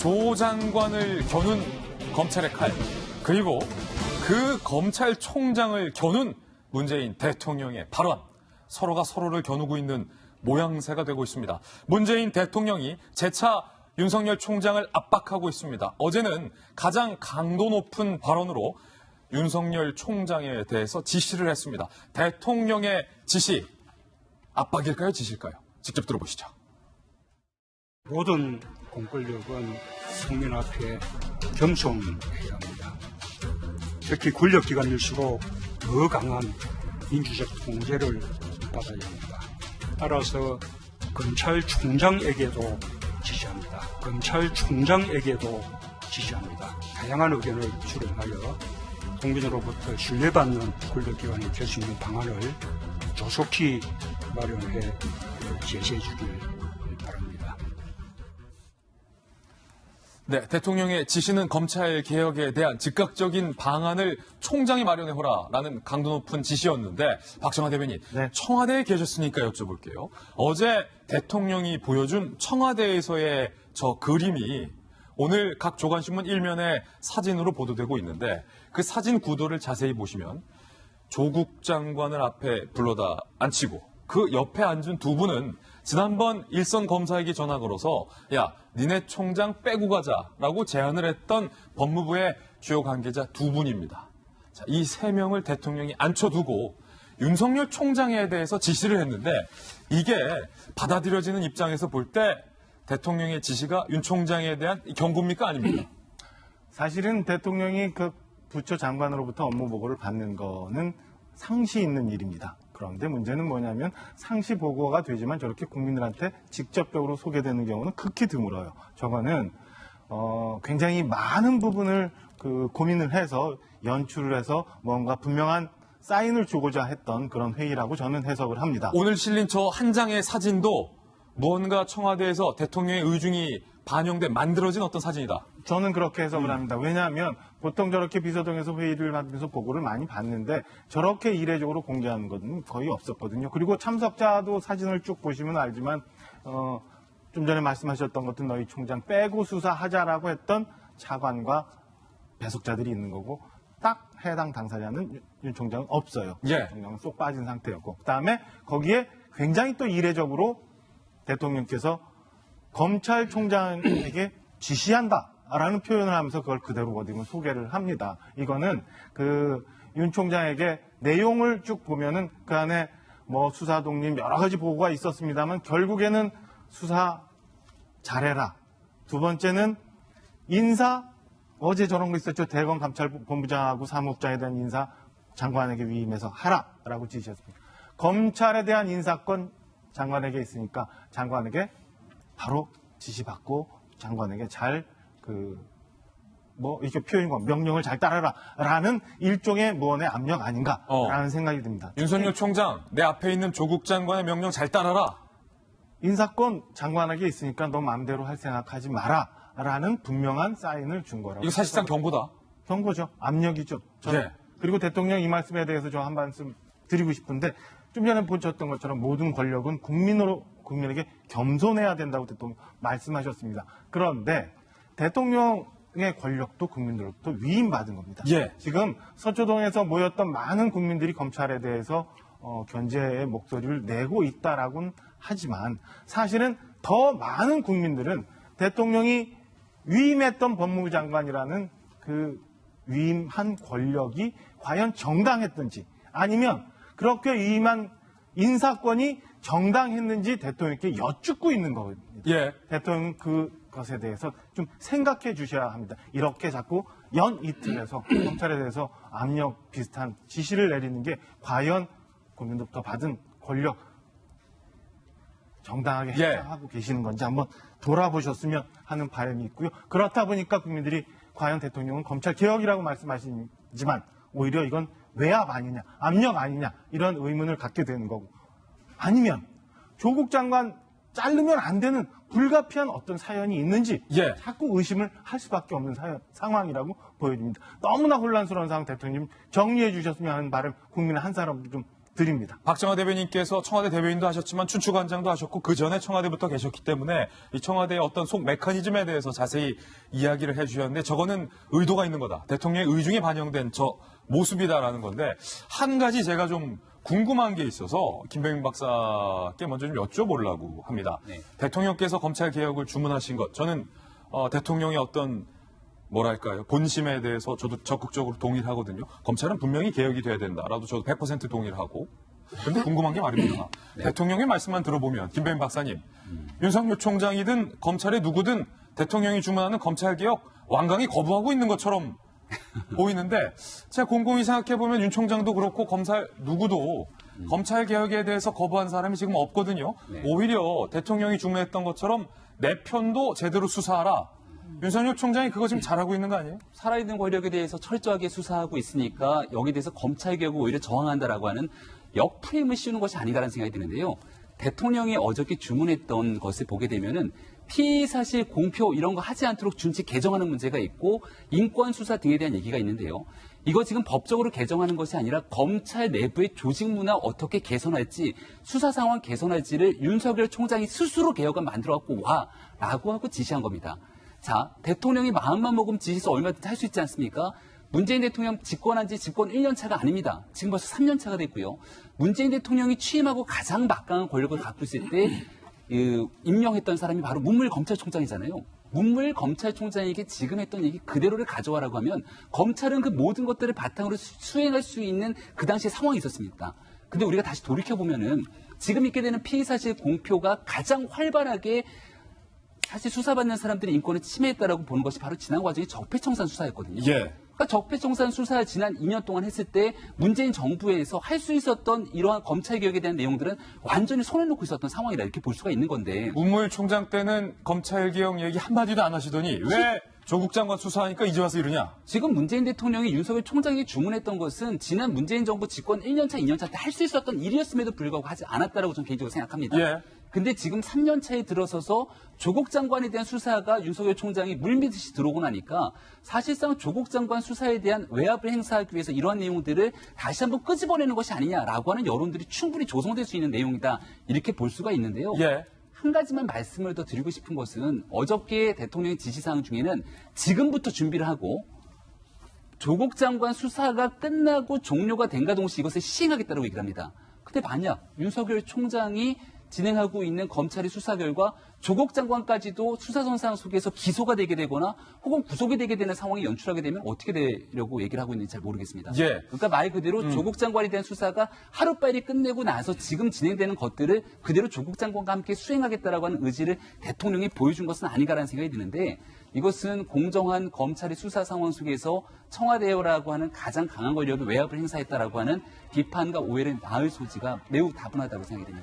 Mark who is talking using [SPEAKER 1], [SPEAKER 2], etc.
[SPEAKER 1] 조 장관을 겨눈 검찰의 칼, 그리고 그 검찰총장을 겨눈 문재인 대통령의 발언, 서로가 서로를 겨누고 있는 모양새가 되고 있습니다. 문재인 대통령이 재차 윤석열 총장을 압박하고 있습니다. 어제는 가장 강도 높은 발언으로 윤석열 총장에 대해서 지시를 했습니다. 대통령의 지시, 압박일까요, 지시일까요? 직접 들어보시죠.
[SPEAKER 2] 모든 공권력은 국민 앞에 겸손해야 합니다. 특히 권력기관일수록 더 강한 민주적 통제를 받아야 합니다. 따라서 검찰총장에게도 지시합니다. 검찰총장에게도 지시합니다. 다양한 의견을 수렴하여 국민으로부터 신뢰받는 권력기관이 될 수 있는 방안을 조속히 마련해 제시해 주길 바랍니다.
[SPEAKER 1] 네, 대통령의 지시는 검찰 개혁에 대한 즉각적인 방안을 총장이 마련해오라라는 강도 높은 지시였는데, 박정하 대변인,
[SPEAKER 3] 네.
[SPEAKER 1] 청와대에 계셨으니까 여쭤볼게요. 어제 대통령이 보여준 청와대에서의 저 그림이 오늘 각 조간신문 일면에 사진으로 보도되고 있는데, 그 사진 구도를 자세히 보시면 조국 장관을 앞에 불러다 앉히고 그 옆에 앉은 두 분은 지난번 일선 검사에게 전화 걸어서 야, 니네 총장 빼고 가자라고 제안을 했던 법무부의 주요 관계자 두 분입니다. 자, 이 세 명을 대통령이 앉혀두고 윤석열 총장에 대해서 지시를 했는데, 이게 받아들여지는 입장에서 볼 때 대통령의 지시가 윤 총장에 대한 경고입니까, 아닙니까?
[SPEAKER 3] 사실은 대통령이 그 부처 장관으로부터 업무 보고를 받는 거는 상시 있는 일입니다. 그런데 문제는 뭐냐면 상시 보고가 되지만 저렇게 국민들한테 직접적으로 소개되는 경우는 극히 드물어요. 저거는 굉장히 많은 부분을 고민을 해서 연출을 해서 뭔가 분명한 사인을 주고자 했던 그런 회의라고 저는 해석을 합니다.
[SPEAKER 1] 오늘 실린 저 한 장의 사진도 무언가 청와대에서 대통령의 의중이 반영돼 만들어진 어떤 사진이다.
[SPEAKER 3] 저는 그렇게 해석을 합니다. 왜냐하면 보통 저렇게 비서동에서 회의를 하면서 보고를 많이 봤는데 저렇게 이례적으로 공개하는 것은 거의 없었거든요. 그리고 참석자도 사진을 쭉 보시면 알지만 좀 전에 말씀하셨던 것도 너희 총장 빼고 수사하자라고 했던 차관과 배석자들이 있는 거고, 딱 해당 당사자는 윤 총장은 없어요.
[SPEAKER 1] 예.
[SPEAKER 3] 총장은 쏙 빠진 상태였고, 그다음에 거기에 굉장히 또 이례적으로 대통령께서 검찰총장에게 지시한다라는 표현을 하면서 그걸 그대로 어디면 소개를 합니다. 이거는 윤 총장에게 내용을 쭉 보면은 그 안에 뭐 수사 독립 여러 가지 보고가 있었습니다만 결국에는 수사 잘해라. 두 번째는 인사, 어제 저런 거 있었죠. 대검 감찰본부장하고 사무국장에 대한 인사 장관에게 위임해서 하라라고 지시했습니다. 검찰에 대한 인사권 장관에게 있으니까 장관에게 바로 지시받고 장관에게 잘 이렇게 표현과 명령을 잘 따르라라는 일종의 무언의 압력 아닌가라는 생각이 듭니다.
[SPEAKER 1] 윤석열 총장, 내 앞에 있는 조국 장관의 명령 잘 따라라.
[SPEAKER 3] 인사권 장관에게 있으니까 너 마음대로 할 생각하지 마라라는 분명한 사인을 준 거라고.
[SPEAKER 1] 이거 사실상 경고다.
[SPEAKER 3] 경고죠. 압력이죠.
[SPEAKER 1] 네.
[SPEAKER 3] 그리고 대통령 이 말씀에 대해서 저 한 말씀 드리고 싶은데, 좀 전에 보셨던 것처럼 모든 권력은 국민에게 겸손해야 된다고 대통령 말씀하셨습니다. 그런데 대통령의 권력도 국민들로부터 위임받은 겁니다.
[SPEAKER 1] 예.
[SPEAKER 3] 지금 서초동에서 모였던 많은 국민들이 검찰에 대해서 견제의 목소리를 내고 있다라고는 하지만 사실은 더 많은 국민들은 대통령이 위임했던 법무부 장관이라는 그 위임한 권력이 과연 정당했든지, 아니면 그렇게 위임한 인사권이 정당했는지 대통령께 여쭙고 있는 겁니다.
[SPEAKER 1] 예.
[SPEAKER 3] 대통령 그것에 대해서 좀 생각해 주셔야 합니다. 이렇게 자꾸 이틀에서 검찰에 대해서 압력 비슷한 지시를 내리는 게 과연 국민들부터 받은 권력 정당하게 행사하고 계시는 건지 한번 돌아보셨으면 하는 바람이 있고요. 그렇다 보니까 국민들이 과연 대통령은 검찰 개혁이라고 말씀하시지만 오히려 이건 외압 아니냐, 압력 아니냐, 이런 의문을 갖게 되는 거고, 아니면 조국 장관 자르면 안 되는 불가피한 어떤 사연이 있는지
[SPEAKER 1] 예.
[SPEAKER 3] 자꾸 의심을 할 수밖에 없는 상황이라고 보여집니다. 너무나 혼란스러운 상황, 대통령 정리해 주셨으면 하는 바람 국민의 한 사람도 좀 드립니다.
[SPEAKER 1] 박정화 대변인께서 청와대 대변인도 하셨지만 춘추관장도 하셨고 그 전에 청와대부터 계셨기 때문에 이 청와대의 어떤 속 메커니즘에 대해서 자세히 이야기를 해주셨는데 저거는 의도가 있는 거다. 대통령의 의중에 반영된 저 모습이다라는 건데 한 가지 제가 좀 궁금한 게 있어서 김병민 박사께 먼저 좀 여쭤보려고 합니다.
[SPEAKER 4] 네.
[SPEAKER 1] 대통령께서 검찰 개혁을 주문하신 것 저는 대통령의 어떤 뭐랄까요 본심에 대해서 저도 적극적으로 동의를 하거든요. 검찰은 분명히 개혁이 돼야 된다라도 저도 100% 동의를 하고. 그런데 궁금한 게 말입니다.
[SPEAKER 4] 네.
[SPEAKER 1] 대통령의 말씀만 들어보면 김병민 박사님, 윤석열 총장이든 검찰의 누구든 대통령이 주문하는 검찰 개혁 완강히 거부하고 있는 것처럼 보이는데 제가 곰곰이 생각해보면 윤 총장도 그렇고 검찰 누구도 검찰 개혁에 대해서 거부한 사람이 지금 없거든요.
[SPEAKER 4] 네.
[SPEAKER 1] 오히려 대통령이 주문했던 것처럼 내 편도 제대로 수사하라. 윤석열 총장이 그거 지금 잘하고 있는 거 아니에요?
[SPEAKER 4] 살아있는 권력에 대해서 철저하게 수사하고 있으니까 여기에 대해서 검찰 개혁을 오히려 저항한다라고 하는 역프레임을 씌우는 것이 아니다라는 생각이 드는데요. 대통령이 어저께 주문했던 것을 보게 되면은 피의 사실 공표 이런 거 하지 않도록 준칙 개정하는 문제가 있고 인권 수사 등에 대한 얘기가 있는데요. 이거 지금 법적으로 개정하는 것이 아니라 검찰 내부의 조직 문화 어떻게 개선할지 수사 상황 개선할지를 윤석열 총장이 스스로 개혁안 만들어갖고 와라고 하고 지시한 겁니다. 자, 대통령이 마음만 먹으면 지시서 얼마든지 할 수 있지 않습니까? 문재인 대통령 집권한 지 집권 1년 차가 아닙니다. 지금 벌써 3년 차가 됐고요. 문재인 대통령이 취임하고 가장 막강한 권력을 갖고 있을 때 임명했던 사람이 바로 문물검찰총장이잖아요. 문물검찰총장에게 지금 했던 얘기 그대로를 가져와라고 하면 검찰은 그 모든 것들을 바탕으로 수행할 수 있는 그 당시의 상황이 있었습니다. 근데 우리가 다시 돌이켜보면은 지금 있게 되는 피의사실 공표가 가장 활발하게 사실 수사받는 사람들의 인권을 침해했다라고 보는 것이 바로 지난 과정의 적폐청산 수사였거든요.
[SPEAKER 1] 예.
[SPEAKER 4] 그러니까 적폐청산 수사를 지난 2년 동안 했을 때 문재인 정부에서 할 수 있었던 이러한 검찰 개혁에 대한 내용들은 완전히 손을 놓고 있었던 상황이라 이렇게 볼 수가 있는 건데.
[SPEAKER 1] 문무일 총장 때는 검찰 개혁 얘기 한마디도 안 하시더니 왜 조국 장관 수사하니까 이제 와서 이러냐?
[SPEAKER 4] 지금 문재인 대통령이 윤석열 총장이 주문했던 것은 지난 문재인 정부 집권 1년차, 2년차 때 할 수 있었던 일이었음에도 불구하고 하지 않았다라고 저는 개인적으로 생각합니다.
[SPEAKER 1] 예.
[SPEAKER 4] 근데 지금 3년 차에 들어서서 조국 장관에 대한 수사가 윤석열 총장이 물밀듯이 들어오고 나니까 사실상 조국 장관 수사에 대한 외압을 행사하기 위해서 이러한 내용들을 다시 한번 끄집어내는 것이 아니냐라고 하는 여론들이 충분히 조성될 수 있는 내용이다. 이렇게 볼 수가 있는데요.
[SPEAKER 1] 예.
[SPEAKER 4] 한 가지만 말씀을 더 드리고 싶은 것은 어저께 대통령의 지시사항 중에는 지금부터 준비를 하고 조국 장관 수사가 끝나고 종료가 된가 동시에 이것을 시행하겠다고 얘기를 합니다. 근데 만약 윤석열 총장이 진행하고 있는 검찰의 수사 결과 조국 장관까지도 수사선상 속에서 기소가 되게 되거나 혹은 구속이 되게 되는 상황이 연출하게 되면 어떻게 되려고 얘기를 하고 있는지 잘 모르겠습니다.
[SPEAKER 1] 예.
[SPEAKER 4] 그러니까 말 그대로 조국 장관에 대한 수사가 하루빨리 끝내고 나서 지금 진행되는 것들을 그대로 조국 장관과 함께 수행하겠다라고 하는 의지를 대통령이 보여준 것은 아닌가라는 생각이 드는데 이것은 공정한 검찰의 수사 상황 속에서 청와대라고 하는 가장 강한 권력의 외압을 행사했다라고 하는 비판과 오해를 낳을 소지가 매우 다분하다고 생각이 됩니다.